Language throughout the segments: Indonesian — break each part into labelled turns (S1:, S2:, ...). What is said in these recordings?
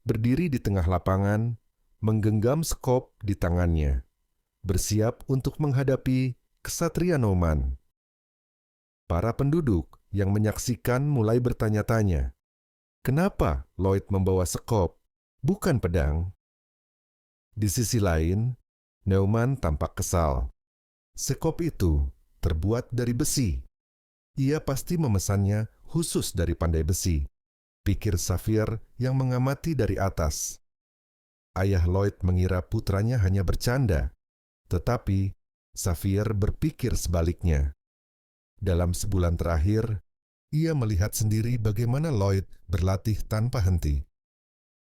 S1: berdiri di tengah lapangan, menggenggam skop di tangannya, bersiap untuk menghadapi Ksatria Noman. Para penduduk yang menyaksikan mulai bertanya-tanya, kenapa Lloyd membawa skop, bukan pedang? Di sisi lain, Neumann tampak kesal. Skop itu terbuat dari besi. Ia pasti memesannya khusus dari Pandai Besi, pikir Xavier yang mengamati dari atas. Ayah Lloyd mengira putranya hanya bercanda, tetapi Xavier berpikir sebaliknya. Dalam sebulan terakhir, ia melihat sendiri bagaimana Lloyd berlatih tanpa henti.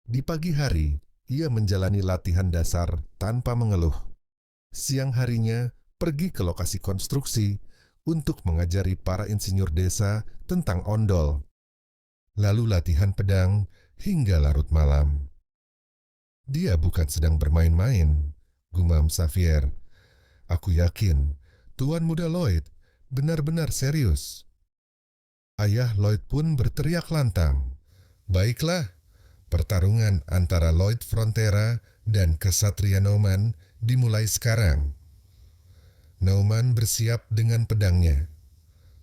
S1: Di pagi hari, ia menjalani latihan dasar tanpa mengeluh. Siang harinya, pergi ke lokasi konstruksi untuk mengajari para insinyur desa tentang ondol. Lalu latihan pedang hingga larut malam. Dia bukan sedang bermain-main, gumam Xavier. Aku yakin Tuan Muda Lloyd benar-benar serius. Ayah Lloyd pun berteriak lantang. Baiklah, pertarungan antara Lloyd Frontera dan Ksatria Noman dimulai sekarang. Noman bersiap dengan pedangnya,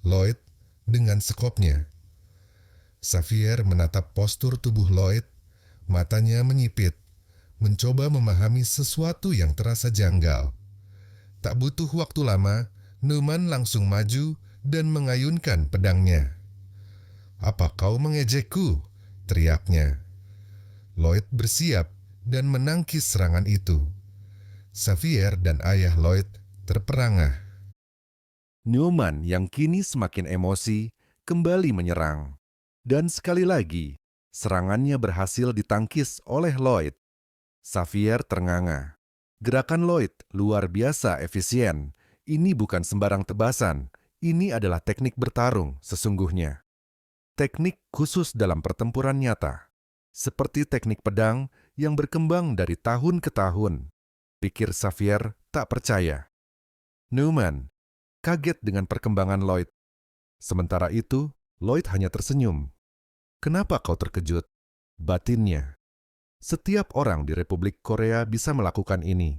S1: Lloyd dengan sekopnya. Xavier menatap postur tubuh Lloyd, matanya menyipit, mencoba memahami sesuatu yang terasa janggal. Tak butuh waktu lama, Noman langsung maju dan mengayunkan pedangnya. "Apa kau mengejekku?" teriaknya. Lloyd bersiap dan menangkis serangan itu. Xavier dan ayah Lloyd terperangah. Newman yang kini semakin emosi kembali menyerang. Dan sekali lagi, serangannya berhasil ditangkis oleh Lloyd. Xavier ternganga. Gerakan Lloyd luar biasa efisien. Ini bukan sembarang tebasan. Ini adalah teknik bertarung sesungguhnya. Teknik khusus dalam pertempuran nyata. Seperti teknik pedang yang berkembang dari tahun ke tahun. Pikir Xavier tak percaya. Newman kaget dengan perkembangan Lloyd. Sementara itu, Lloyd hanya tersenyum. "Kenapa kau terkejut?" batinnya. "Setiap orang di Republik Korea bisa melakukan ini.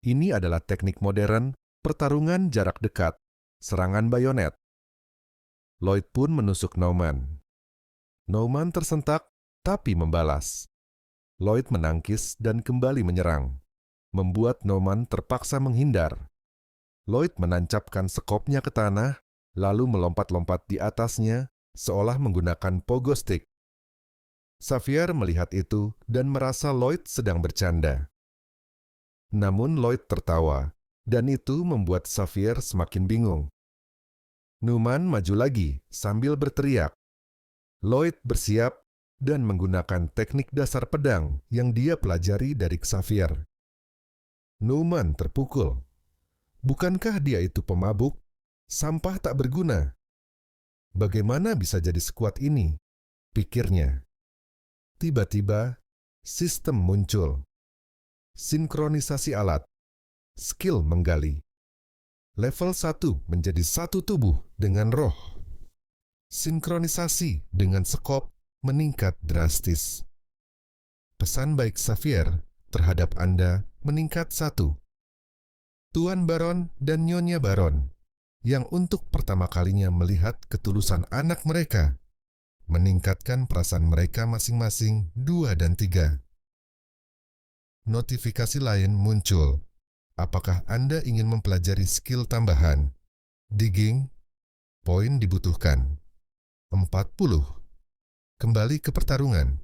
S1: Ini adalah teknik modern, pertarungan jarak dekat, serangan bayonet." Lloyd pun menusuk Newman. Newman tersentak, tapi membalas. Lloyd menangkis dan kembali menyerang, membuat Newman terpaksa menghindar. Lloyd menancapkan sekopnya ke tanah, lalu melompat-lompat di atasnya, seolah menggunakan pogo stick. Xavier melihat itu dan merasa Lloyd sedang bercanda. Namun Lloyd tertawa, dan itu membuat Xavier semakin bingung. Newman maju lagi sambil berteriak. Lloyd bersiap dan menggunakan teknik dasar pedang yang dia pelajari dari Xavier. Newman terpukul. Bukankah dia itu pemabuk? Sampah tak berguna. Bagaimana bisa jadi sekuat ini? Pikirnya. Tiba-tiba, sistem muncul. Sinkronisasi alat. Skill menggali. Level 1 menjadi satu tubuh dengan roh. Sinkronisasi dengan sekop meningkat drastis. Pesan baik Xavier terhadap Anda meningkat 1. Tuan Baron dan Nyonya Baron, yang untuk pertama kalinya melihat ketulusan anak mereka, meningkatkan perasaan mereka masing-masing 2 dan 3. Notifikasi lain muncul. Apakah Anda ingin mempelajari skill tambahan? Digging, poin dibutuhkan. 40. Kembali ke pertarungan.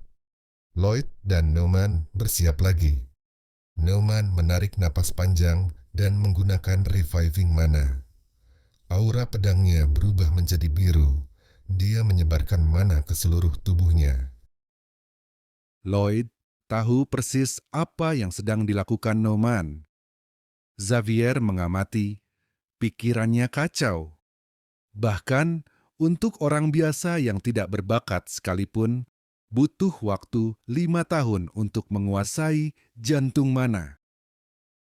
S1: Lloyd dan Newman bersiap lagi. Newman menarik napas panjang dan menggunakan reviving mana. Aura pedangnya berubah menjadi biru. Dia menyebarkan mana ke seluruh tubuhnya. Lloyd tahu persis apa yang sedang dilakukan Newman. Xavier mengamati, pikirannya kacau. Bahkan untuk orang biasa yang tidak berbakat sekalipun, butuh waktu 5 tahun untuk menguasai jantung mana.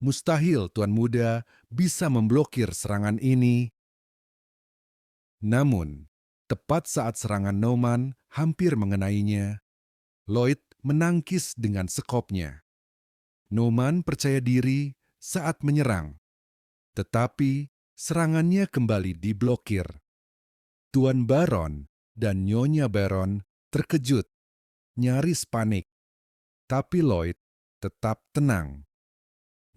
S1: Mustahil Tuan Muda bisa memblokir serangan ini. Namun, tepat saat serangan Newman hampir mengenainya, Lloyd menangkis dengan sekopnya. Noman percaya diri saat menyerang, tetapi serangannya kembali diblokir. Tuan Baron dan Nyonya Baron terkejut, nyaris panik. Tapi Lloyd tetap tenang.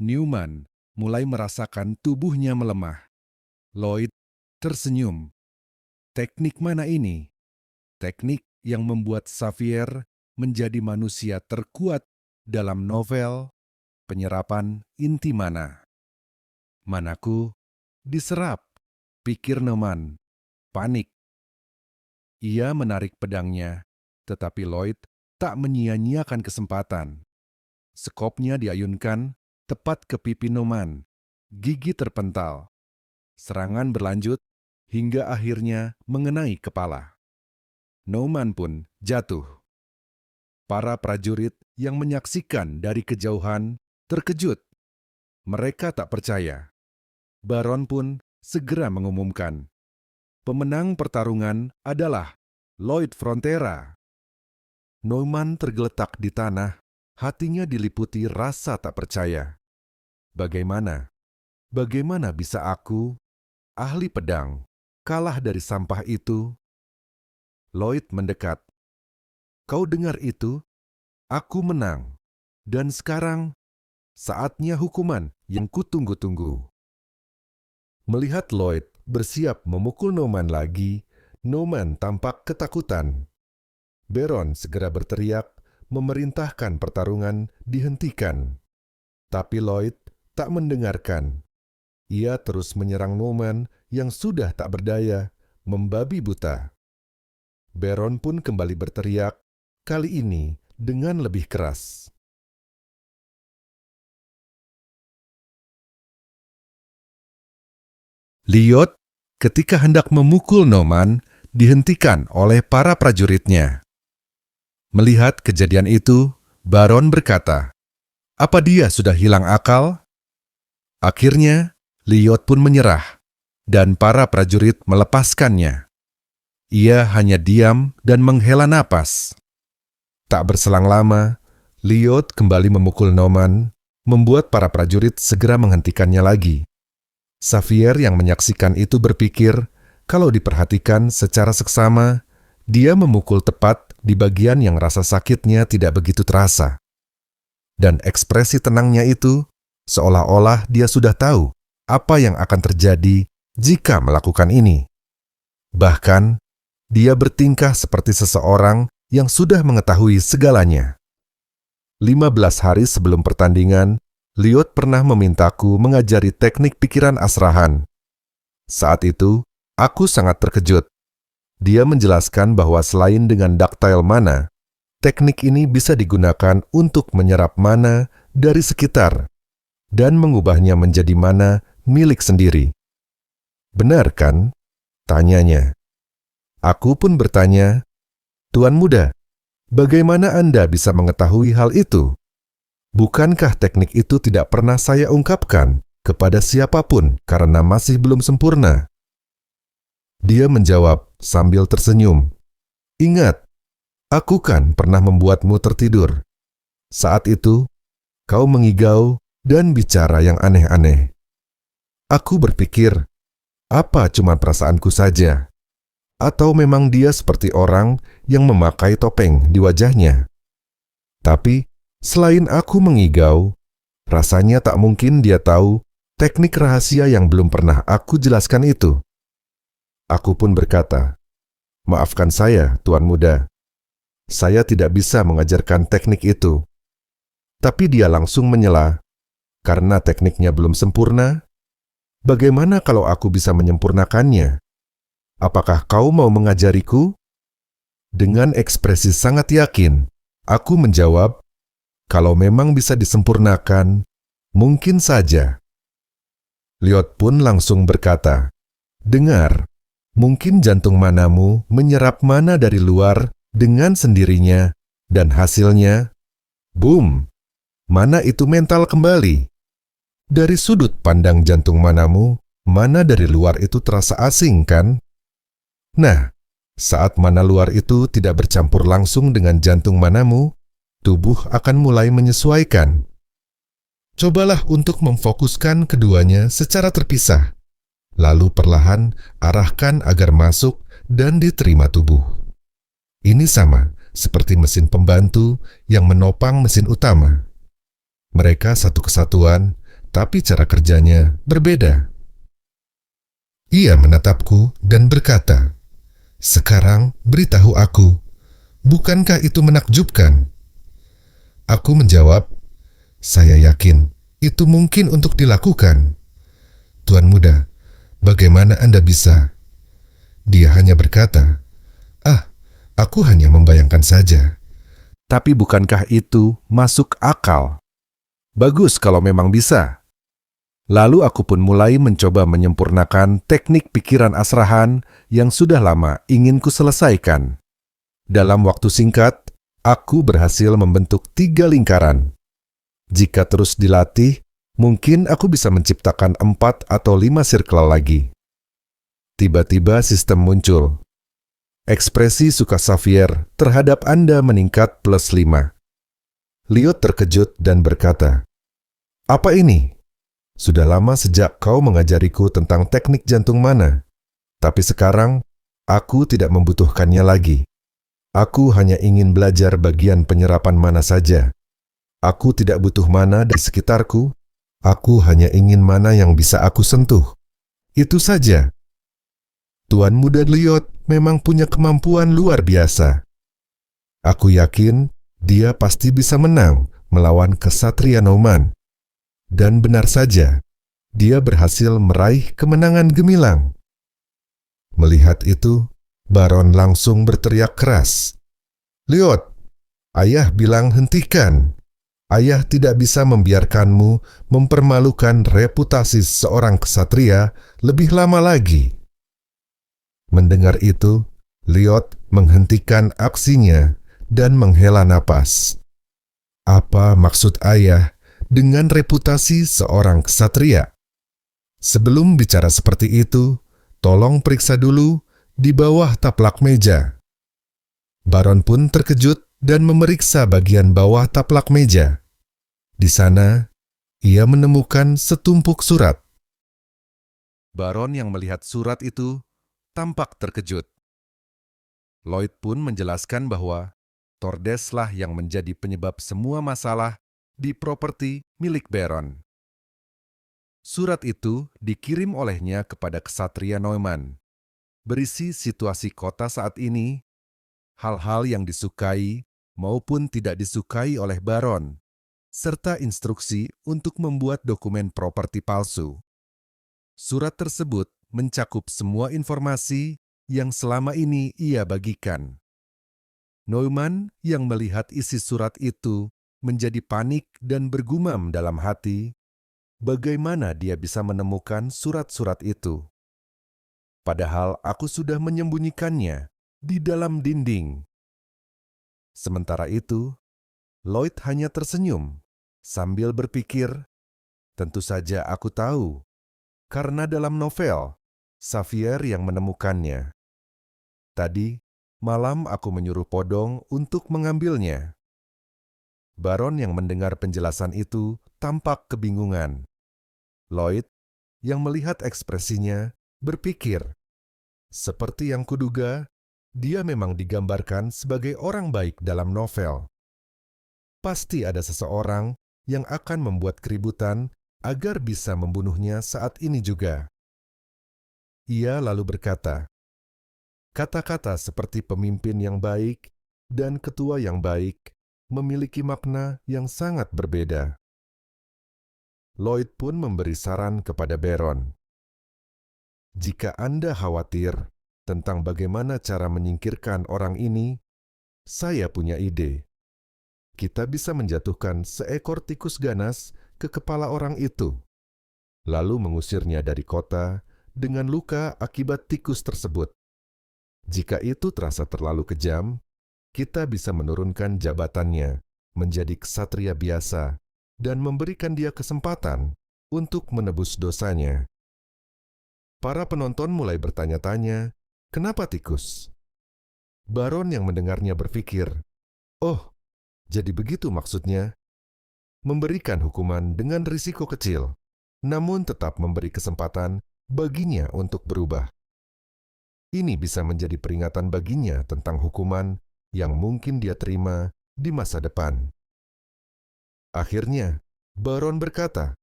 S1: Newman mulai merasakan tubuhnya melemah. Lloyd tersenyum. Teknik mana ini? Teknik yang membuat Xavier menjadi manusia terkuat dalam novel Penyerapan Inti Mana. Manaku diserap, pikir Newman. Panik. Ia menarik pedangnya, tetapi Lloyd tak menyia-nyiakan kesempatan. Sekopnya diayunkan tepat ke pipi Newman. Gigi terpental. Serangan berlanjut hingga akhirnya mengenai kepala. Newman pun jatuh. Para prajurit yang menyaksikan dari kejauhan terkejut. Mereka tak percaya. Baron pun segera mengumumkan, pemenang pertarungan adalah Lloyd Frontera. Newman tergeletak di tanah, hatinya diliputi rasa tak percaya. Bagaimana bisa aku, ahli pedang, kalah dari sampah itu? Lloyd mendekat. Kau dengar itu? Aku menang. Dan sekarang, saatnya hukuman yang kutunggu-tunggu. Melihat Lloyd bersiap memukul Newman lagi, Newman tampak ketakutan. Baron segera berteriak, memerintahkan pertarungan dihentikan. Tapi Lloyd tak mendengarkan. Ia terus menyerang Newman yang sudah tak berdaya, membabi buta. Baron pun kembali berteriak, kali ini dengan lebih keras. Lloyd ketika hendak memukul Newman dihentikan oleh para prajuritnya. Melihat kejadian itu, Baron berkata, apa dia sudah hilang akal? Akhirnya, Lloyd pun menyerah, dan para prajurit melepaskannya. Ia hanya diam dan menghela napas. Tak berselang lama, Lloyd kembali memukul Newman, membuat para prajurit segera menghentikannya lagi. Xavier yang menyaksikan itu berpikir, kalau diperhatikan secara seksama, dia memukul tepat di bagian yang rasa sakitnya tidak begitu terasa. Dan ekspresi tenangnya itu, seolah-olah dia sudah tahu apa yang akan terjadi jika melakukan ini. Bahkan, dia bertingkah seperti seseorang yang sudah mengetahui segalanya. 15 hari sebelum pertandingan, Lloyd pernah memintaku mengajari teknik pikiran Asrahan. Saat itu, aku sangat terkejut. Dia menjelaskan bahwa selain dengan ductile mana, teknik ini bisa digunakan untuk menyerap mana dari sekitar dan mengubahnya menjadi mana milik sendiri. Benar kan? Tanyanya. Aku pun bertanya, Tuan Muda, bagaimana Anda bisa mengetahui hal itu? Bukankah teknik itu tidak pernah saya ungkapkan kepada siapapun karena masih belum sempurna? Dia menjawab sambil tersenyum. Ingat, aku kan pernah membuatmu tertidur. Saat itu, kau mengigau dan bicara yang aneh-aneh. Aku berpikir, apa cuma perasaanku saja? Atau memang dia seperti orang yang memakai topeng di wajahnya? Tapi, selain aku mengigau, rasanya tak mungkin dia tahu teknik rahasia yang belum pernah aku jelaskan itu. Aku pun berkata, maafkan saya, Tuan Muda. Saya tidak bisa mengajarkan teknik itu. Tapi dia langsung menyela, karena tekniknya belum sempurna. Bagaimana kalau aku bisa menyempurnakannya? Apakah kau mau mengajariku? Dengan ekspresi sangat yakin, aku menjawab, kalau memang bisa disempurnakan, mungkin saja. Lloyd pun langsung berkata, dengar, mungkin jantung manamu menyerap mana dari luar dengan sendirinya, dan hasilnya, boom, mana itu mental kembali. Dari sudut pandang jantung manamu, mana dari luar itu terasa asing, kan? Nah, saat mana luar itu tidak bercampur langsung dengan jantung manamu, tubuh akan mulai menyesuaikan. Cobalah untuk memfokuskan keduanya secara terpisah, lalu perlahan arahkan agar masuk dan diterima tubuh. Ini sama seperti mesin pembantu yang menopang mesin utama. Mereka satu kesatuan, tapi cara kerjanya berbeda. Ia menatapku dan berkata, "Sekarang beritahu aku, bukankah itu menakjubkan?" Aku menjawab, "Saya yakin itu mungkin untuk dilakukan." "Tuan muda, bagaimana Anda bisa?" Dia hanya berkata, "Aku hanya membayangkan saja." Tapi bukankah itu masuk akal? Bagus kalau memang bisa. Lalu aku pun mulai mencoba menyempurnakan teknik pikiran Asrahan yang sudah lama ingin ku selesaikan. Dalam waktu singkat, aku berhasil membentuk 3 lingkaran. Jika terus dilatih, mungkin aku bisa menciptakan 4 atau 5 sirkel lagi. Tiba-tiba sistem muncul. Ekspresi suka Xavier terhadap Anda meningkat +5. Lyot terkejut dan berkata, "Apa ini? Sudah lama sejak kau mengajariku tentang teknik jantung mana. Tapi sekarang, aku tidak membutuhkannya lagi. Aku hanya ingin belajar bagian penyerapan mana saja. Aku tidak butuh mana di sekitarku. Aku hanya ingin mana yang bisa aku sentuh. Itu saja." Tuan muda Lyot memang punya kemampuan luar biasa. Aku yakin dia pasti bisa menang melawan kesatria Nouman. Dan benar saja, dia berhasil meraih kemenangan gemilang. Melihat itu, Baron langsung berteriak keras, "Lyot, ayah bilang hentikan. Ayah tidak bisa membiarkanmu mempermalukan reputasi seorang kesatria lebih lama lagi." Mendengar itu, Lyot menghentikan aksinya dan menghela napas. Apa maksud ayah dengan reputasi seorang ksatria? Sebelum bicara seperti itu, tolong periksa dulu di bawah taplak meja. Baron pun terkejut dan memeriksa bagian bawah taplak meja. Di sana, ia menemukan setumpuk surat. Baron yang melihat surat itu tampak terkejut. Lloyd pun menjelaskan bahwa Tordeslah yang menjadi penyebab semua masalah di properti milik Baron. Surat itu dikirim olehnya kepada ksatria Nouman, berisi situasi kota saat ini, hal-hal yang disukai maupun tidak disukai oleh Baron, serta instruksi untuk membuat dokumen properti palsu. Surat tersebut mencakup semua informasi yang selama ini ia bagikan. Nouman yang melihat isi surat itu menjadi panik dan bergumam dalam hati, bagaimana dia bisa menemukan surat-surat itu? Padahal aku sudah menyembunyikannya di dalam dinding. Sementara itu, Lloyd hanya tersenyum sambil berpikir, tentu saja aku tahu, karena dalam novel, Xavier yang menemukannya. Tadi malam aku menyuruh Podong untuk mengambilnya. Baron yang mendengar penjelasan itu tampak kebingungan. Lloyd yang melihat ekspresinya berpikir, seperti yang kuduga, dia memang digambarkan sebagai orang baik dalam novel. Pasti ada seseorang yang akan membuat keributan agar bisa membunuhnya saat ini juga. Ia lalu berkata, kata-kata seperti pemimpin yang baik dan ketua yang baik memiliki makna yang sangat berbeda. Lloyd pun memberi saran kepada Baron. Jika Anda khawatir tentang bagaimana cara menyingkirkan orang ini, saya punya ide. Kita bisa menjatuhkan seekor tikus ganas ke kepala orang itu, lalu mengusirnya dari kota dengan luka akibat tikus tersebut. Jika itu terasa terlalu kejam, kita bisa menurunkan jabatannya menjadi ksatria biasa dan memberikan dia kesempatan untuk menebus dosanya. Para penonton mulai bertanya-tanya, kenapa tikus? Baron yang mendengarnya berpikir, oh, Jadi begitu maksudnya, memberikan hukuman dengan risiko kecil, namun tetap memberi kesempatan baginya untuk berubah. Ini bisa menjadi peringatan baginya tentang hukuman yang mungkin dia terima di masa depan. Akhirnya, Baron berkata,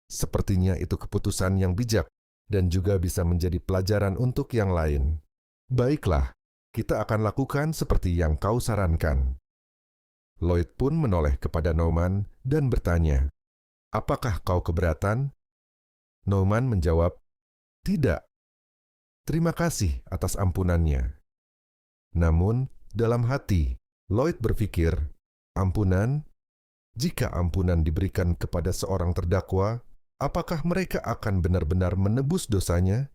S1: "Sepertinya itu keputusan yang bijak dan juga bisa menjadi pelajaran untuk yang lain. Baiklah, kita akan lakukan seperti yang kau sarankan." Lloyd pun menoleh kepada Norman dan bertanya, "Apakah kau keberatan?" Norman menjawab, "Tidak. Terima kasih atas ampunannya." Namun, dalam hati, Lloyd berpikir, ampunan? Jika ampunan diberikan kepada seorang terdakwa, apakah mereka akan benar-benar menebus dosanya?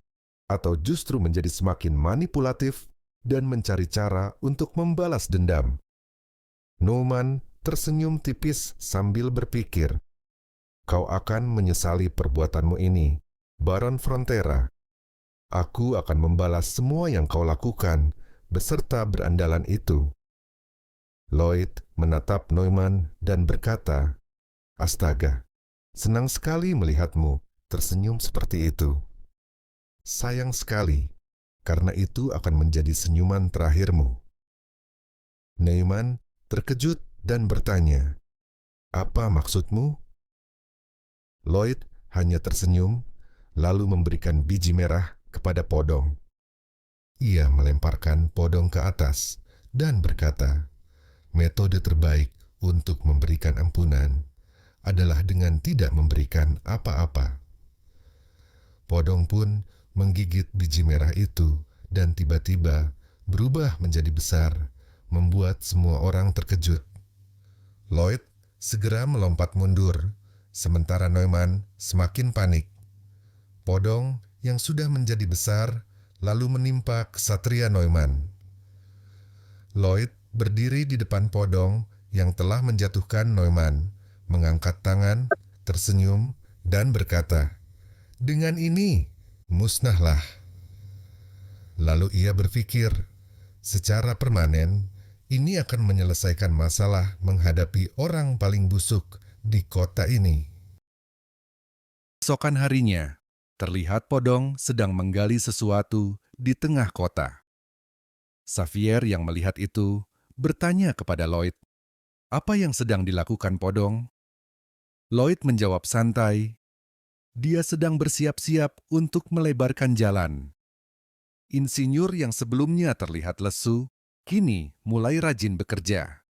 S1: Atau justru menjadi semakin manipulatif dan mencari cara untuk membalas dendam? Norman tersenyum tipis sambil berpikir, "Kau akan menyesali perbuatanmu ini, Baron Frontera. Aku akan membalas semua yang kau lakukan, beserta berandalan itu." Lloyd menatap Norman dan berkata, "Astaga, senang sekali melihatmu tersenyum seperti itu. Sayang sekali, karena itu akan menjadi senyuman terakhirmu." Norman terkejut dan bertanya, "Apa maksudmu?" Lloyd hanya tersenyum, lalu memberikan biji merah kepada Podong. Ia melemparkan Podong ke atas dan berkata, "Metode terbaik untuk memberikan ampunan adalah dengan tidak memberikan apa-apa." Podong pun menggigit biji merah itu dan tiba-tiba berubah menjadi besar, membuat semua orang terkejut. Lloyd segera melompat mundur, sementara Norman semakin panik. Podong yang sudah menjadi besar lalu menimpa ksatria Norman. Lloyd berdiri di depan Podong yang telah menjatuhkan Norman, mengangkat tangan, tersenyum, dan berkata, "Dengan ini, musnahlah." Lalu ia berpikir, secara permanen, ini akan menyelesaikan masalah menghadapi orang paling busuk di kota ini. Esokan harinya, terlihat Podong sedang menggali sesuatu di tengah kota. Xavier yang melihat itu bertanya kepada Lloyd, "Apa yang sedang dilakukan Podong?" Lloyd menjawab santai, "Dia sedang bersiap-siap untuk melebarkan jalan." Insinyur yang sebelumnya terlihat lesu, kini mulai rajin bekerja.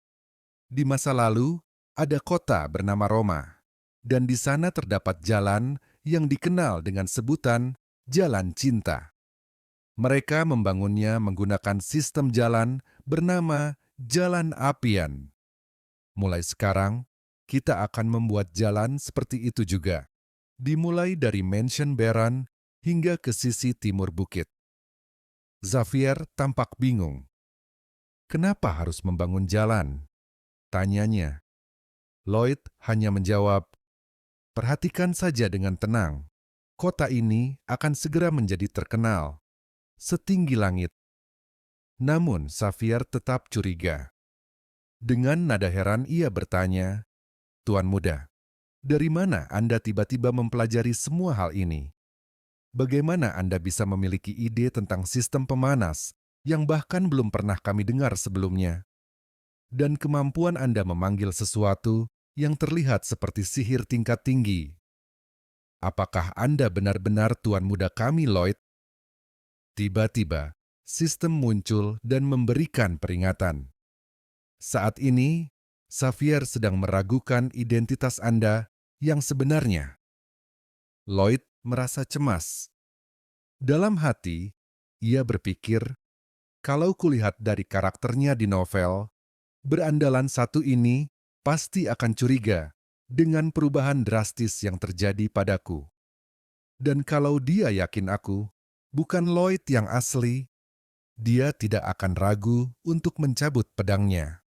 S1: Di masa lalu, ada kota bernama Roma, dan di sana terdapat jalan yang dikenal dengan sebutan Jalan Cinta. Mereka membangunnya menggunakan sistem jalan bernama Jalan Appian. Mulai sekarang, kita akan membuat jalan seperti itu juga, dimulai dari Mansion Baron hingga ke sisi timur bukit. Xavier tampak bingung. "Kenapa harus membangun jalan?" tanyanya. Lloyd hanya menjawab, "Perhatikan saja dengan tenang. Kota ini akan segera menjadi terkenal, setinggi langit." Namun Xavier tetap curiga. Dengan nada heran ia bertanya, "Tuan muda, dari mana Anda tiba-tiba mempelajari semua hal ini? Bagaimana Anda bisa memiliki ide tentang sistem pemanas yang bahkan belum pernah kami dengar sebelumnya? Dan kemampuan Anda memanggil sesuatu yang terlihat seperti sihir tingkat tinggi. Apakah Anda benar-benar tuan muda kami, Lloyd?" Tiba-tiba, sistem muncul dan memberikan peringatan. "Saat ini, Xavier sedang meragukan identitas Anda yang sebenarnya." Lloyd merasa cemas. Dalam hati, ia berpikir, kalau kulihat dari karakternya di novel, berandalan satu ini pasti akan curiga dengan perubahan drastis yang terjadi padaku. Dan kalau dia yakin aku bukan Lloyd yang asli, dia tidak akan ragu untuk mencabut pedangnya.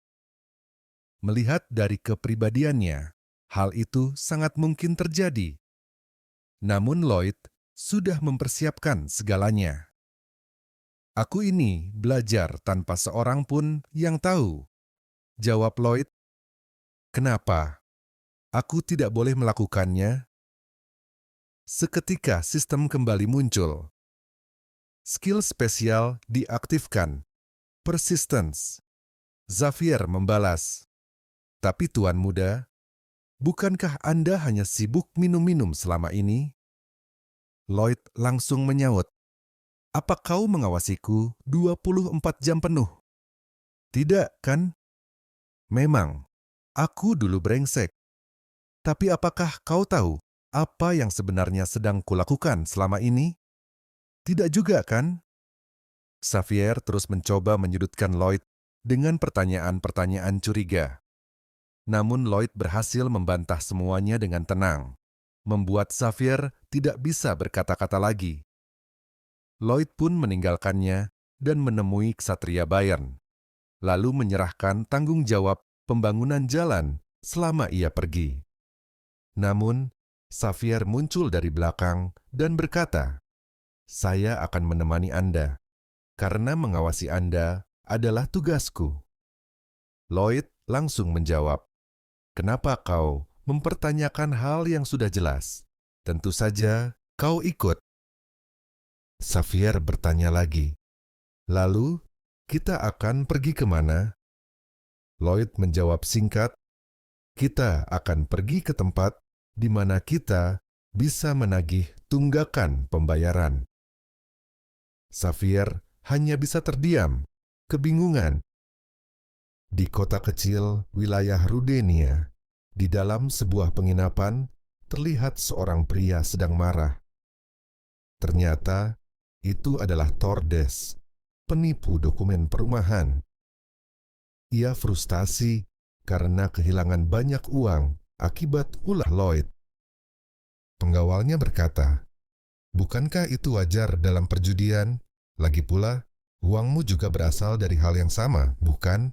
S1: Melihat dari kepribadiannya, hal itu sangat mungkin terjadi. Namun Lloyd sudah mempersiapkan segalanya. "Aku ini belajar tanpa seorang pun yang tahu," jawab Lloyd Kenapa? Aku tidak boleh melakukannya. Seketika sistem kembali muncul. Skill spesial diaktifkan. Persistence. Xavier membalas. Tapi Tuan Muda, bukankah Anda hanya sibuk minum-minum selama ini? Lloyd langsung menyaut. Apa kau mengawasiku 24 jam penuh? Tidak, kan? Memang, aku dulu brengsek. Tapi apakah kau tahu apa yang sebenarnya sedang kulakukan selama ini? Tidak juga, kan? Xavier terus mencoba menyudutkan Lloyd dengan pertanyaan-pertanyaan curiga. Namun Lloyd berhasil membantah semuanya dengan tenang, membuat Xavier tidak bisa berkata-kata lagi. Lloyd pun meninggalkannya dan menemui Ksatria Bayern, lalu menyerahkan tanggung jawab pembangunan jalan selama ia pergi. Namun, Xavier muncul dari belakang dan berkata, "Saya akan menemani Anda, karena mengawasi Anda adalah tugasku." Lloyd langsung menjawab, "Kenapa kau mempertanyakan hal yang sudah jelas? Tentu saja kau ikut." Xavier bertanya lagi, "Lalu, kita akan pergi kemana?" Lloyd menjawab singkat, "Kita akan pergi ke tempat di mana kita bisa menagih tunggakan pembayaran." Xavier hanya bisa terdiam, kebingungan. Di kota kecil wilayah Rudenia, di dalam sebuah penginapan, terlihat seorang pria sedang marah. Ternyata, itu adalah Tordes, penipu dokumen perumahan. Ia frustasi karena kehilangan banyak uang akibat ulah Lloyd. Penggawalnya berkata, "Bukankah itu wajar dalam perjudian? Lagi pula, uangmu juga berasal dari hal yang sama, bukan?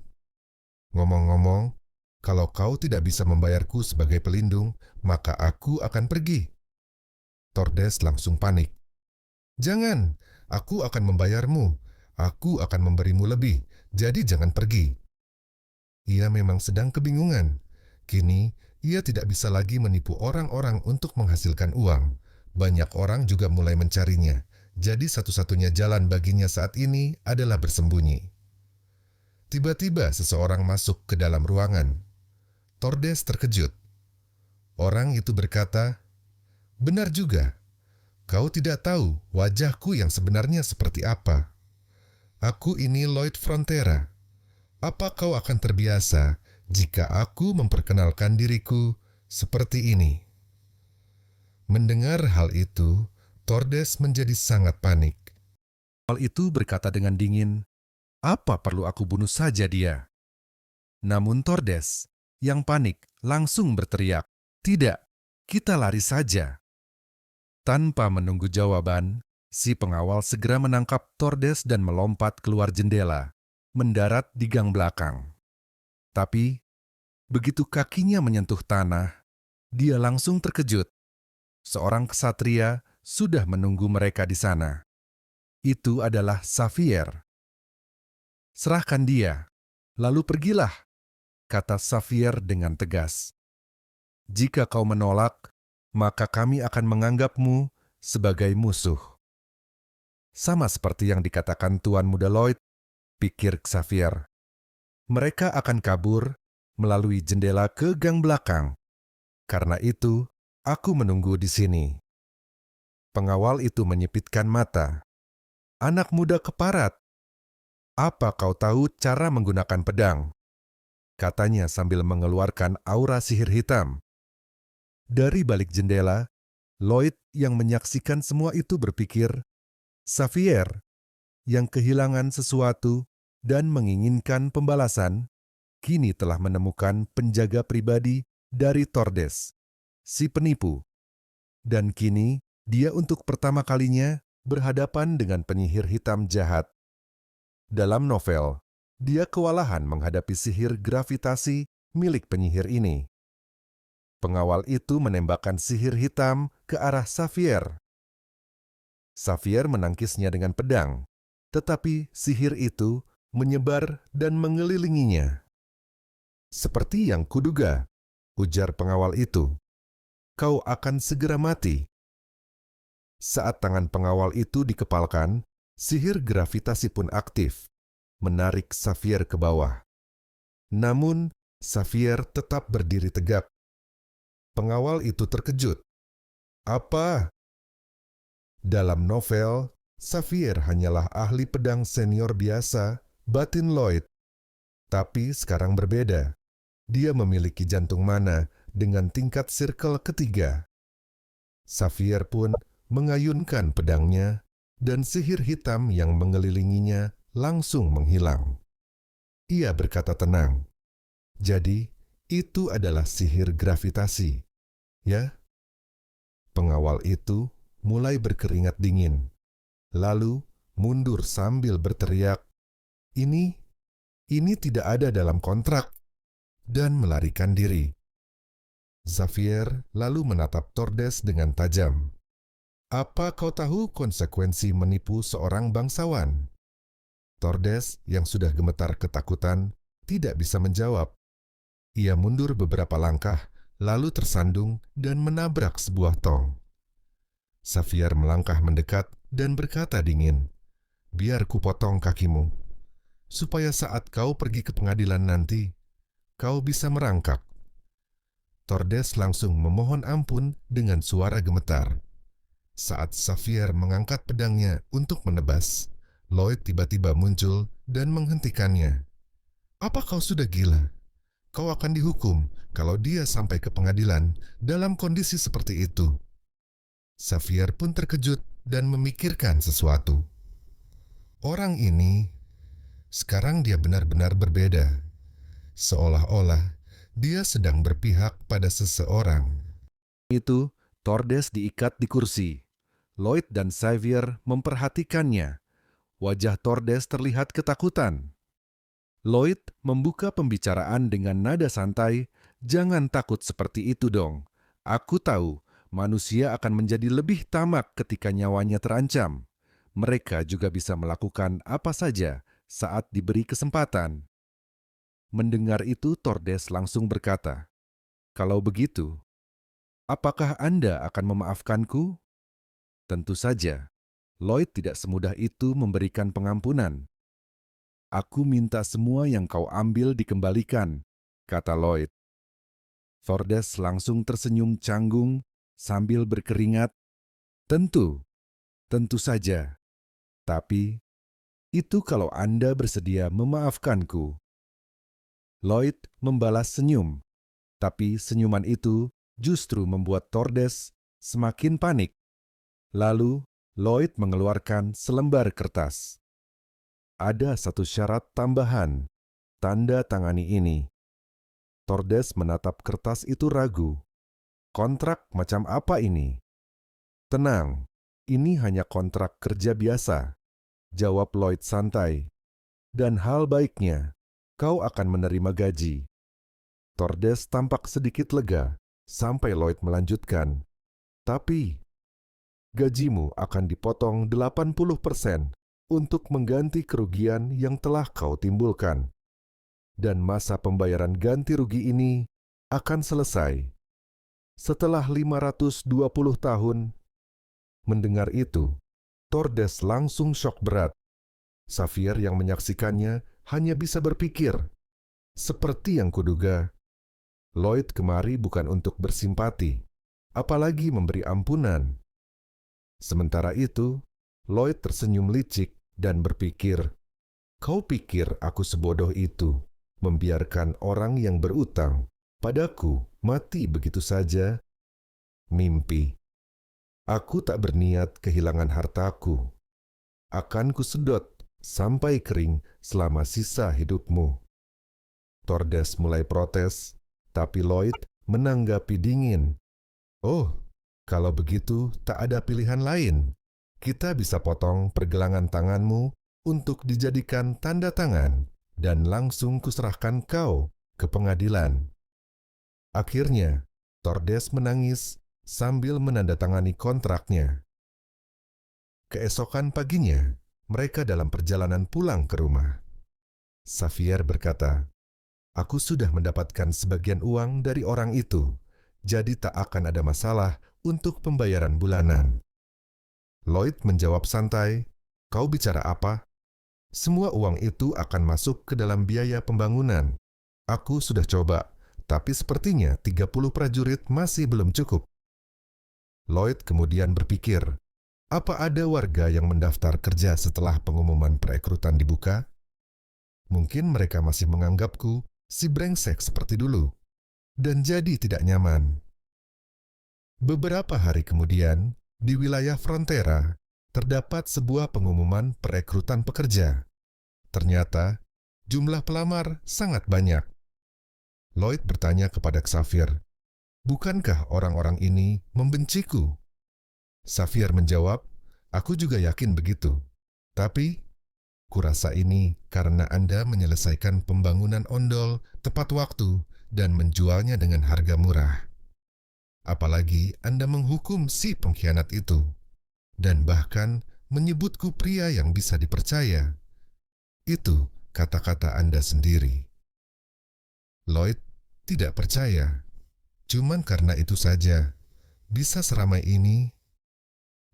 S1: Ngomong-ngomong, kalau kau tidak bisa membayarku sebagai pelindung, maka aku akan pergi." Tordes langsung panik. "Jangan, aku akan membayarmu. Aku akan memberimu lebih, jadi jangan pergi." Ia memang sedang kebingungan. Kini, ia tidak bisa lagi menipu orang-orang untuk menghasilkan uang. Banyak orang juga mulai mencarinya. Jadi satu-satunya jalan baginya saat ini adalah bersembunyi. Tiba-tiba seseorang masuk ke dalam ruangan. Tordes terkejut. Orang itu berkata, "Benar juga. Kau tidak tahu wajahku yang sebenarnya seperti apa. Aku ini Lloyd Frontera. Apa kau akan terbiasa jika aku memperkenalkan diriku seperti ini?" Mendengar hal itu, Tordes menjadi sangat panik. Hal itu berkata dengan dingin, "Apa perlu aku bunuh saja dia?" Namun Tordes, yang panik, langsung berteriak, "Tidak, kita lari saja." Tanpa menunggu jawaban, si pengawal segera menangkap Tordes dan melompat keluar jendela, mendarat di gang belakang. Tapi, begitu kakinya menyentuh tanah, dia langsung terkejut. Seorang ksatria sudah menunggu mereka di sana. Itu adalah Xavier. "Serahkan dia, lalu pergilah," kata Xavier dengan tegas. "Jika kau menolak, maka kami akan menganggapmu sebagai musuh." Sama seperti yang dikatakan Tuan Muda Lloyd, pikir Xavier. Mereka akan kabur melalui jendela ke gang belakang. Karena itu, aku menunggu di sini. Pengawal itu menyipitkan mata. "Anak muda keparat, apa kau tahu cara menggunakan pedang?" katanya sambil mengeluarkan aura sihir hitam. Dari balik jendela, Lloyd yang menyaksikan semua itu berpikir, Xavier yang kehilangan sesuatu dan menginginkan pembalasan, kini telah menemukan penjaga pribadi dari Tordes, si penipu. Dan kini dia untuk pertama kalinya berhadapan dengan penyihir hitam jahat. Dalam novel, dia kewalahan menghadapi sihir gravitasi milik penyihir ini. Pengawal itu menembakkan sihir hitam ke arah Xavier. Xavier menangkisnya dengan pedang, tetapi sihir itu menyebar dan mengelilinginya. Seperti yang kuduga, ujar pengawal itu. Kau akan segera mati. Saat tangan pengawal itu dikepalkan, sihir gravitasi pun aktif, menarik Xavier ke bawah. Namun, Xavier tetap berdiri tegak. Pengawal itu terkejut. Apa? Dalam novel, Xavier hanyalah ahli pedang senior biasa, batin Lloyd. Tapi sekarang berbeda. Dia memiliki jantung mana dengan tingkat circle ketiga. Xavier pun mengayunkan pedangnya, dan sihir hitam yang mengelilinginya langsung menghilang. Ia berkata tenang, "Jadi, itu adalah sihir gravitasi, ya?" Pengawal itu mulai berkeringat dingin, lalu mundur sambil berteriak, Ini tidak ada dalam kontrak," dan melarikan diri. Xavier lalu menatap Tordes dengan tajam. "Apa kau tahu konsekuensi menipu seorang bangsawan?" Tordes yang sudah gemetar ketakutan tidak bisa menjawab. Ia mundur beberapa langkah, lalu tersandung dan menabrak sebuah tong. Xavier melangkah mendekat dan berkata dingin, "Biar kupotong kakimu, supaya saat kau pergi ke pengadilan nanti, kau bisa merangkak." Tordes langsung memohon ampun dengan suara gemetar. Saat Xavier mengangkat pedangnya untuk menebas, Lloyd tiba-tiba muncul dan menghentikannya. "Apa kau sudah gila? Kau akan dihukum kalau dia sampai ke pengadilan dalam kondisi seperti itu." Xavier pun terkejut dan memikirkan sesuatu. Orang ini, sekarang dia benar-benar berbeda. Seolah-olah dia sedang berpihak pada seseorang. Itu, Tordes diikat di kursi. Lloyd dan Xavier memperhatikannya. Wajah Tordes terlihat ketakutan. Lloyd membuka pembicaraan dengan nada santai, "Jangan takut seperti itu dong. Aku tahu, manusia akan menjadi lebih tamak ketika nyawanya terancam. Mereka juga bisa melakukan apa saja saat diberi kesempatan." Mendengar itu, Tordes langsung berkata, "Kalau begitu, apakah Anda akan memaafkanku?" Tentu saja, Lloyd tidak semudah itu memberikan pengampunan. "Aku minta semua yang kau ambil dikembalikan," kata Lloyd. Tordes langsung tersenyum canggung sambil berkeringat. Tentu saja. Tapi, itu kalau Anda bersedia memaafkanku." Lloyd membalas senyum, tapi senyuman itu justru membuat Tordes semakin panik. Lalu, Lloyd mengeluarkan selembar kertas. "Ada satu syarat tambahan, tanda tangani ini." Tordes menatap kertas itu ragu. "Kontrak macam apa ini?" "Tenang, ini hanya kontrak kerja biasa," jawab Lloyd santai. "Dan hal baiknya, kau akan menerima gaji." Tordes tampak sedikit lega sampai Lloyd melanjutkan, "Tapi, gajimu akan dipotong 80% untuk mengganti kerugian yang telah kau timbulkan. Dan masa pembayaran ganti rugi ini akan selesai setelah 520 tahun. Mendengar itu, Tordes langsung syok berat. Xavier yang menyaksikannya hanya bisa berpikir, seperti yang kuduga, Lloyd kemari bukan untuk bersimpati, apalagi memberi ampunan. Sementara itu, Lloyd tersenyum licik dan berpikir, "Kau pikir aku sebodoh itu, membiarkan orang yang berutang padaku mati begitu saja? Mimpi. Aku tak berniat kehilangan hartaku. Akan kusedot sampai kering selama sisa hidupmu." Tordes mulai protes, tapi Lloyd menanggapi dingin, "Oh, kalau begitu tak ada pilihan lain. Kita bisa potong pergelangan tanganmu untuk dijadikan tanda tangan dan langsung kuserahkan kau ke pengadilan." Akhirnya, Tordes menangis sambil menandatangani kontraknya. Keesokan paginya, mereka dalam perjalanan pulang ke rumah. Xavier berkata, Aku sudah mendapatkan sebagian uang dari orang itu, jadi tak akan ada masalah untuk pembayaran bulanan. Lloyd menjawab santai, "Kau bicara apa? Semua uang itu akan masuk ke dalam biaya pembangunan. Aku sudah coba, tapi sepertinya 30 prajurit masih belum cukup." Lloyd kemudian berpikir, apa ada warga yang mendaftar kerja setelah pengumuman perekrutan dibuka? Mungkin mereka masih menganggapku si brengsek seperti dulu, dan jadi tidak nyaman. Beberapa hari kemudian, di wilayah Frontera, terdapat sebuah pengumuman perekrutan pekerja. Ternyata, jumlah pelamar sangat banyak. Lloyd bertanya kepada Xavier, "Bukankah orang-orang ini membenciku?" Xavier menjawab, "Aku juga yakin begitu. Tapi, kurasa ini karena Anda menyelesaikan pembangunan ondol tepat waktu dan menjualnya dengan harga murah. Apalagi Anda menghukum si pengkhianat itu, dan bahkan menyebutku pria yang bisa dipercaya. Itu kata-kata Anda sendiri." Lloyd tidak percaya. Cuman karena itu saja, bisa seramai ini.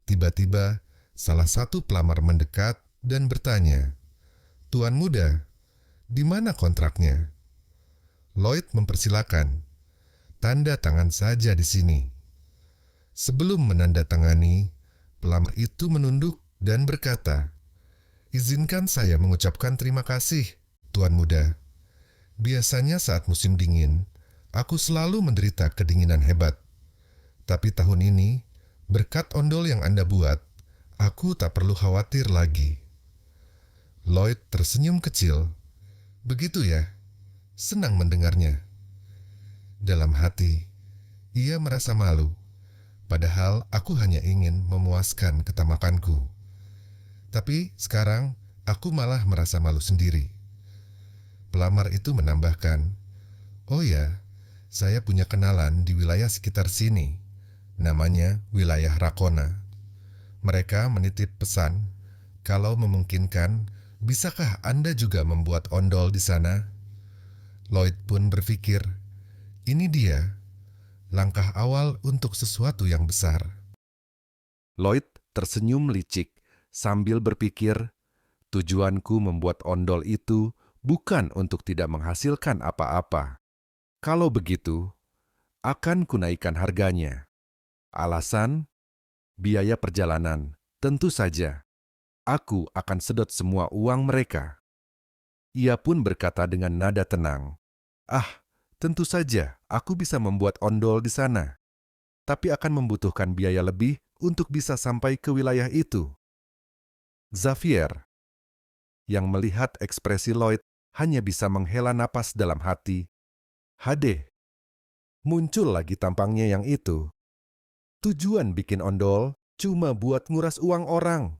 S1: Tiba-tiba, salah satu pelamar mendekat dan bertanya, "Tuan muda, di mana kontraknya?" Lloyd mempersilakan, "Tanda tangan saja di sini." Sebelum menandatangani, pelamar itu menunduk dan berkata, "Izinkan saya mengucapkan terima kasih, Tuan muda. Biasanya saat musim dingin, aku selalu menderita kedinginan hebat. Tapi tahun ini, berkat ondol yang Anda buat, aku tak perlu khawatir lagi." Lloyd tersenyum kecil. "Begitu ya? Senang mendengarnya." Dalam hati, ia merasa malu. Padahal aku hanya ingin memuaskan ketamakanku. Tapi sekarang, aku malah merasa malu sendiri. Pelamar itu menambahkan, "Oh ya, saya punya kenalan di wilayah sekitar sini. Namanya wilayah Rakona. Mereka menitip pesan, kalau memungkinkan, bisakah Anda juga membuat ondol di sana?" Lloyd pun berpikir, ini dia, langkah awal untuk sesuatu yang besar. Lloyd tersenyum licik sambil berpikir, tujuanku membuat ondol itu bukan untuk tidak menghasilkan apa-apa. Kalau begitu, akan kunaikkan harganya. Alasan, biaya perjalanan. Tentu saja, aku akan sedot semua uang mereka. Ia pun berkata dengan nada tenang, "Ah, tentu saja aku bisa membuat ondol di sana, tapi akan membutuhkan biaya lebih untuk bisa sampai ke wilayah itu." Xavier, yang melihat ekspresi Lloyd, hanya bisa menghela napas dalam hati. Hadeh, muncul lagi tampangnya yang itu. Tujuan bikin ondol cuma buat nguras uang orang.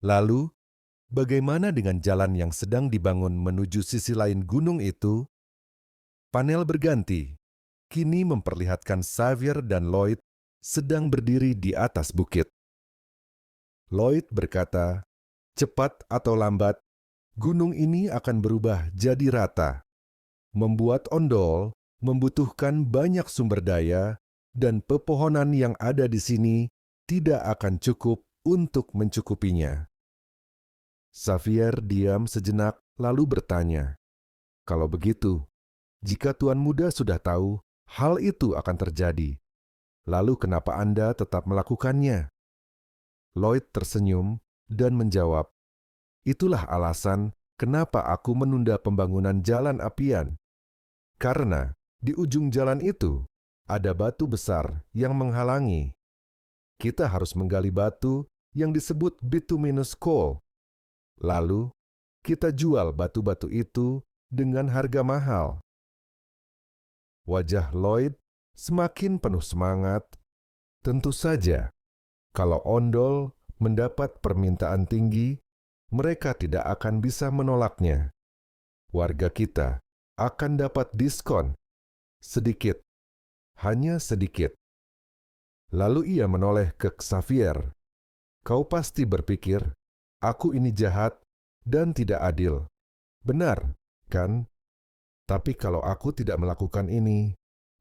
S1: Lalu, bagaimana dengan jalan yang sedang dibangun menuju sisi lain gunung itu? Panel berganti, kini memperlihatkan Xavier dan Lloyd sedang berdiri di atas bukit. Lloyd berkata, cepat atau lambat, gunung ini akan berubah jadi rata. Membuat ondol membutuhkan banyak sumber daya, dan pepohonan yang ada di sini tidak akan cukup untuk mencukupinya. Xavier diam sejenak lalu bertanya, "Kalau begitu, jika Tuan Muda sudah tahu hal itu akan terjadi, lalu kenapa Anda tetap melakukannya?" Lloyd tersenyum dan menjawab, "Itulah alasan kenapa aku menunda pembangunan jalan apian. Karena di ujung jalan itu ada batu besar yang menghalangi. Kita harus menggali batu yang disebut bituminous coal. Lalu, kita jual batu-batu itu dengan harga mahal." Wajah Lloyd semakin penuh semangat. Tentu saja, kalau ondol mendapat permintaan tinggi, mereka tidak akan bisa menolaknya. Warga kita akan dapat diskon sedikit, hanya sedikit. Lalu ia menoleh ke Xavier. "Kau pasti berpikir, aku ini jahat dan tidak adil. Benar, kan?" Tapi kalau aku tidak melakukan ini,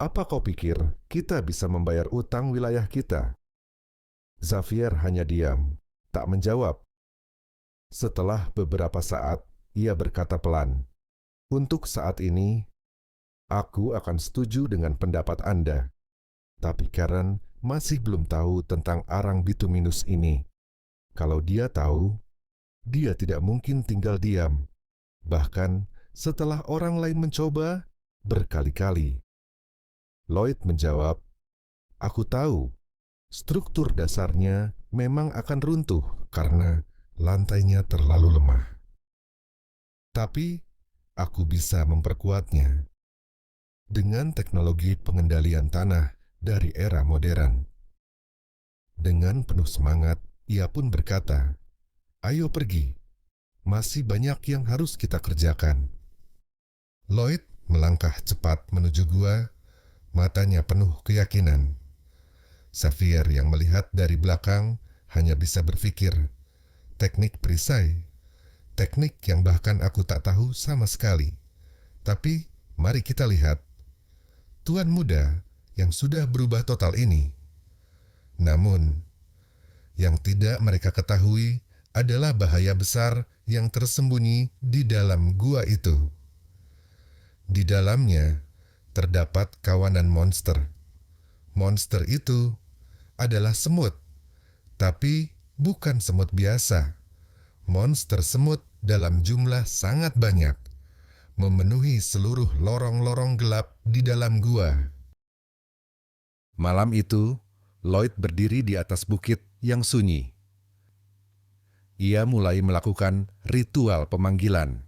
S1: apa kau pikir kita bisa membayar utang wilayah kita? Xavier hanya diam, tak menjawab. Setelah beberapa saat, ia berkata pelan, "Untuk saat ini, aku akan setuju dengan pendapat Anda. Tapi Karen masih belum tahu tentang arang bituminus ini. Kalau dia tahu, dia tidak mungkin tinggal diam. Bahkan setelah orang lain mencoba berkali-kali." Lloyd menjawab, "Aku tahu, struktur dasarnya memang akan runtuh karena lantainya terlalu lemah. Tapi aku bisa memperkuatnya dengan teknologi pengendalian tanah dari era modern." Dengan penuh semangat, ia pun berkata, "Ayo pergi, masih banyak yang harus kita kerjakan." Lloyd melangkah cepat menuju gua, matanya penuh keyakinan. Xavier yang melihat dari belakang hanya bisa berpikir, teknik perisai, teknik yang bahkan aku tak tahu sama sekali. Tapi mari kita lihat, tuan muda yang sudah berubah total ini. Namun, yang tidak mereka ketahui adalah bahaya besar yang tersembunyi di dalam gua itu. Di dalamnya terdapat kawanan monster. Monster itu adalah semut, tapi bukan semut biasa. Monster semut dalam jumlah sangat banyak, memenuhi seluruh lorong-lorong gelap di dalam gua. Malam itu, Lloyd berdiri di atas bukit yang sunyi. Ia mulai melakukan ritual pemanggilan.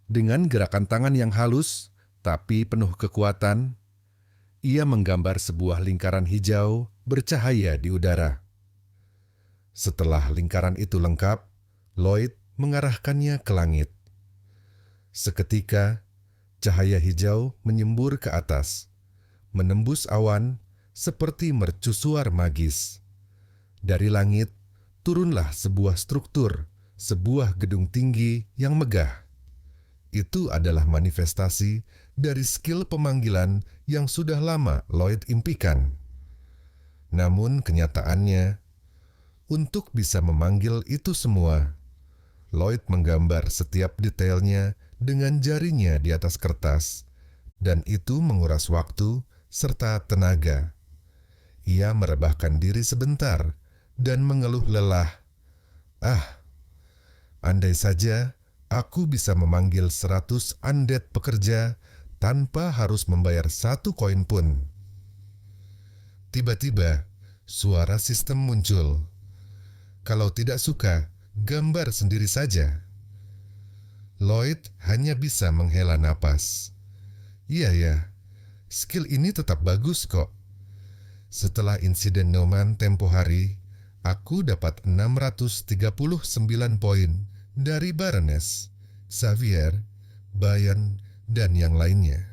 S1: Dengan gerakan tangan yang halus, tapi penuh kekuatan, ia menggambar sebuah lingkaran hijau bercahaya di udara. Setelah lingkaran itu lengkap, Lloyd mengarahkannya ke langit. Seketika, cahaya hijau menyembur ke atas, menembus awan seperti mercusuar magis. Dari langit, turunlah sebuah struktur, sebuah gedung tinggi yang megah. Itu adalah manifestasi dari skill pemanggilan yang sudah lama Lloyd impikan. Namun kenyataannya, untuk bisa memanggil itu semua, Lloyd menggambar setiap detailnya dengan jarinya di atas kertas, dan itu menguras waktu serta tenaga. Ia merebahkan diri sebentar dan mengeluh lelah. "Ah, andai saja aku bisa memanggil 100 undead pekerja tanpa harus membayar 1 koin pun." Tiba-tiba, suara sistem muncul. "Kalau tidak suka, gambar sendiri saja." Lloyd hanya bisa menghela napas. "Iya ya, skill ini tetap bagus kok. Setelah insiden Noman tempo hari, aku dapat 639 poin dari Baroness, Xavier, Bayan, dan yang lainnya.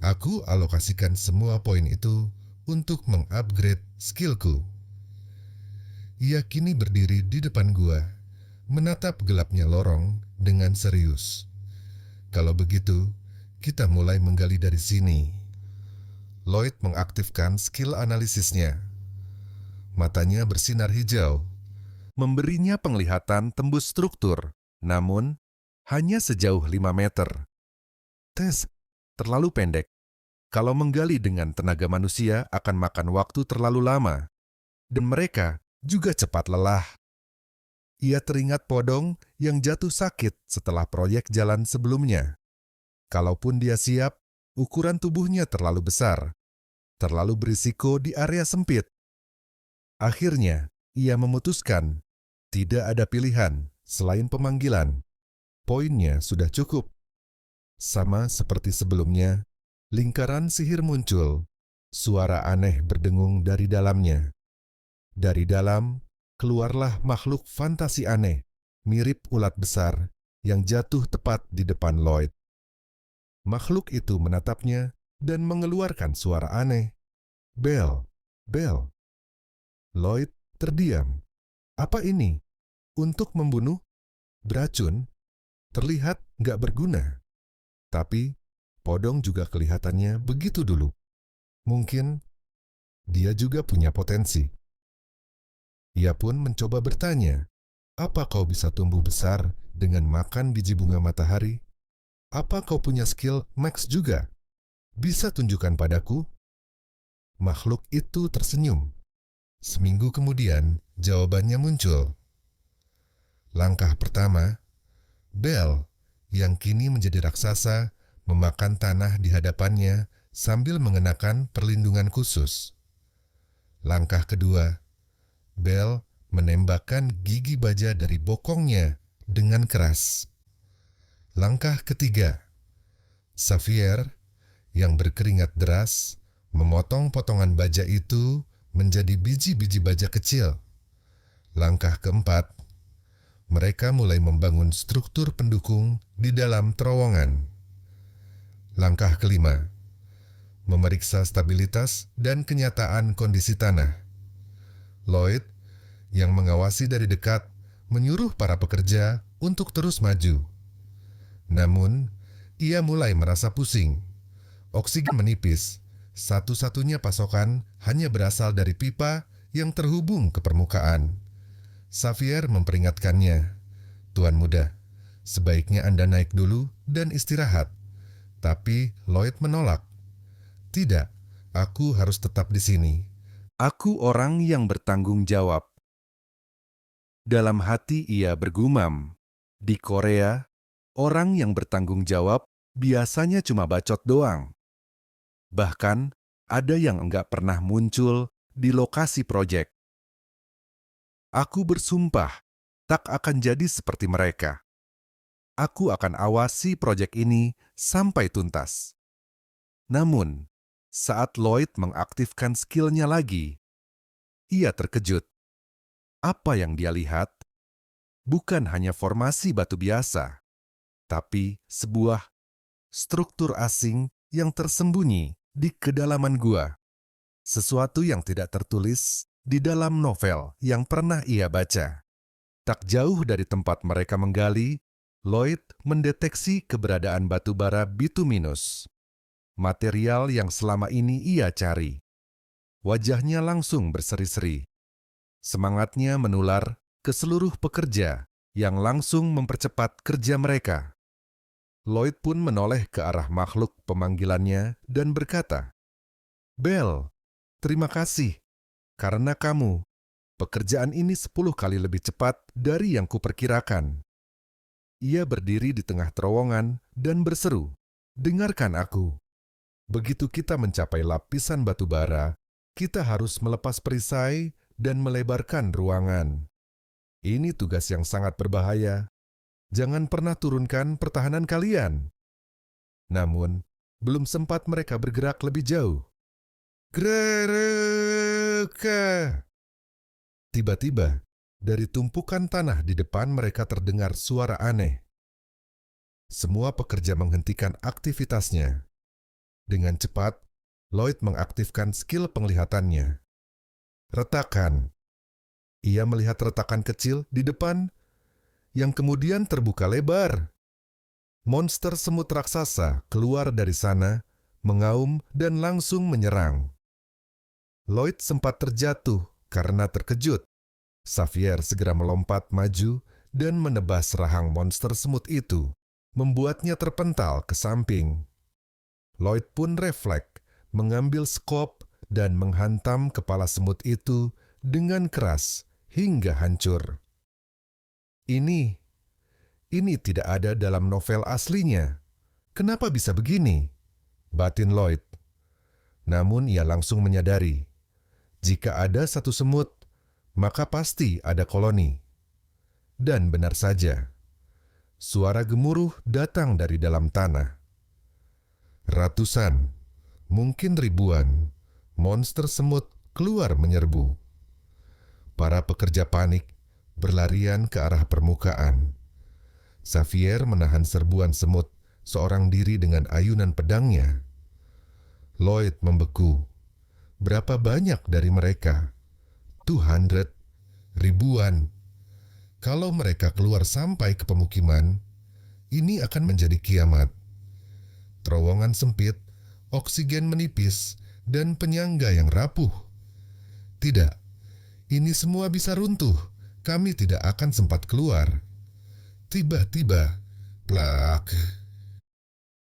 S1: Aku alokasikan semua poin itu untuk mengupgrade skillku." Ia kini berdiri di depan gua, menatap gelapnya lorong dengan serius. "Kalau begitu, kita mulai menggali dari sini." Lloyd mengaktifkan skill analisisnya. Matanya bersinar hijau, memberinya penglihatan tembus struktur, namun hanya sejauh 5 meter. Tes, terlalu pendek. Kalau menggali dengan tenaga manusia akan makan waktu terlalu lama, dan mereka juga cepat lelah. Ia teringat Podong yang jatuh sakit setelah proyek jalan sebelumnya. Kalaupun dia siap, ukuran tubuhnya terlalu besar, terlalu berisiko di area sempit. Akhirnya, ia memutuskan tidak ada pilihan selain pemanggilan. Poinnya sudah cukup. Sama seperti sebelumnya, lingkaran sihir muncul. Suara aneh berdengung dari dalamnya. Dari dalam, keluarlah makhluk fantasi aneh, mirip ulat besar, yang jatuh tepat di depan Lloyd. Makhluk itu menatapnya dan mengeluarkan suara aneh. "Bel, Bel." Lloyd terdiam. "Apa ini? Untuk membunuh? Beracun? Terlihat nggak berguna." Tapi, Podong juga kelihatannya begitu dulu. Mungkin dia juga punya potensi. Ia pun mencoba bertanya, apa kau bisa tumbuh besar dengan makan biji bunga matahari? Apa kau punya skill Max juga? Bisa tunjukkan padaku? Makhluk itu tersenyum. Seminggu kemudian, jawabannya muncul. Langkah pertama, Bel, yang kini menjadi raksasa, memakan tanah di hadapannya sambil mengenakan perlindungan khusus. Langkah kedua, Bel menembakkan gigi baja dari bokongnya dengan keras. Langkah ketiga, Xavier yang berkeringat deras memotong potongan baja itu menjadi biji-biji baja kecil. Langkah keempat, mereka mulai membangun struktur pendukung di dalam terowongan. Langkah kelima, memeriksa stabilitas dan kenyataan kondisi tanah. Lloyd, yang mengawasi dari dekat, menyuruh para pekerja untuk terus maju. Namun, ia mulai merasa pusing. Oksigen menipis. Satu-satunya pasokan hanya berasal dari pipa yang terhubung ke permukaan. Xavier memperingatkannya, "Tuan muda, sebaiknya Anda naik dulu dan istirahat." Tapi Lloyd menolak. "Tidak, aku harus tetap di sini. Aku orang yang bertanggung jawab." Dalam hati ia bergumam, di Korea, orang yang bertanggung jawab biasanya cuma bacot doang. Bahkan, ada yang enggak pernah muncul di lokasi proyek. Aku bersumpah, tak akan jadi seperti mereka. Aku akan awasi proyek ini sampai tuntas. Namun, saat Lloyd mengaktifkan skillnya lagi, ia terkejut. Apa yang dia lihat bukan hanya formasi batu biasa, tapi sebuah struktur asing yang tersembunyi di kedalaman gua. Sesuatu yang tidak tertulis di dalam novel yang pernah ia baca. Tak jauh dari tempat mereka menggali, Lloyd mendeteksi keberadaan batu bara bituminus, material yang selama ini ia cari. Wajahnya langsung berseri-seri. Semangatnya menular ke seluruh pekerja yang langsung mempercepat kerja mereka. Lloyd pun menoleh ke arah makhluk pemanggilannya dan berkata, "Bel, terima kasih. Karena kamu, pekerjaan ini 10 kali lebih cepat dari yang kuperkirakan." Ia berdiri di tengah terowongan dan berseru, "Dengarkan aku. Begitu kita mencapai lapisan batu bara, kita harus melepas perisai dan melebarkan ruangan. Ini tugas yang sangat berbahaya. Jangan pernah turunkan pertahanan kalian." Namun, belum sempat mereka bergerak lebih jauh. Grereka! Tiba-tiba, dari tumpukan tanah di depan mereka terdengar suara aneh. Semua pekerja menghentikan aktivitasnya. Dengan cepat, Lloyd mengaktifkan skill penglihatannya. Retakan. Ia melihat retakan kecil di depan yang kemudian terbuka lebar. Monster semut raksasa keluar dari sana, mengaum dan langsung menyerang. Lloyd sempat terjatuh karena terkejut. Xavier segera melompat maju dan menebas rahang monster semut itu, membuatnya terpental ke samping. Lloyd pun refleks, mengambil skop dan menghantam kepala semut itu dengan keras hingga hancur. Ini tidak ada dalam novel aslinya. Kenapa bisa begini? Batin Lloyd. Namun ia langsung menyadari, jika ada satu semut, maka pasti ada koloni. Dan benar saja, suara gemuruh datang dari dalam tanah. Ratusan, mungkin ribuan, monster semut keluar menyerbu. Para pekerja panik, berlarian ke arah permukaan. Xavier menahan serbuan semut seorang diri dengan ayunan pedangnya. Lloyd membeku. Berapa banyak dari mereka? 200, ribuan. Kalau mereka keluar sampai ke pemukiman, ini akan menjadi kiamat. Terowongan sempit, oksigen menipis, dan penyangga yang rapuh. Tidak, ini semua bisa runtuh. Kami tidak akan sempat keluar. Tiba-tiba, plak.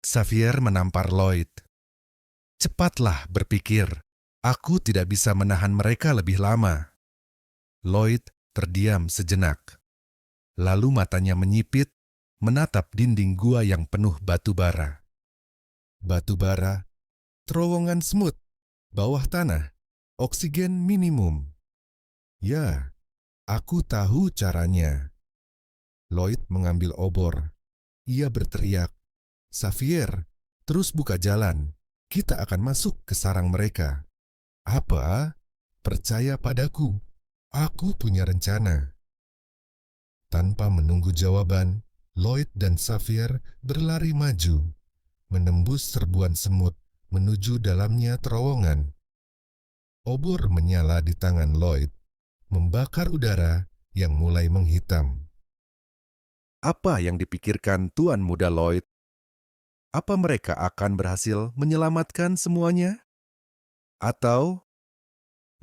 S1: Xavier menampar Lloyd. Cepatlah berpikir. Aku tidak bisa menahan mereka lebih lama. Lloyd terdiam sejenak. Lalu matanya menyipit, menatap dinding gua yang penuh batu bara. Batu bara, terowongan semut, bawah tanah, oksigen minimum. Ya, aku tahu caranya. Lloyd mengambil obor. Ia berteriak, Xavier, terus buka jalan. Kita akan masuk ke sarang mereka. Apa? Percaya padaku. Aku punya rencana. Tanpa menunggu jawaban, Lloyd dan Xavier berlari maju, menembus serbuan semut menuju dalamnya terowongan. Obor menyala di tangan Lloyd, membakar udara yang mulai menghitam. Apa yang dipikirkan Tuan Muda Lloyd? Apa mereka akan berhasil menyelamatkan semuanya? Atau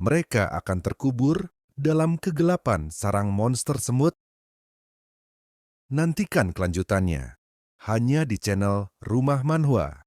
S1: mereka akan terkubur dalam kegelapan sarang monster semut? Nantikan kelanjutannya hanya di channel Rumah Manhwa.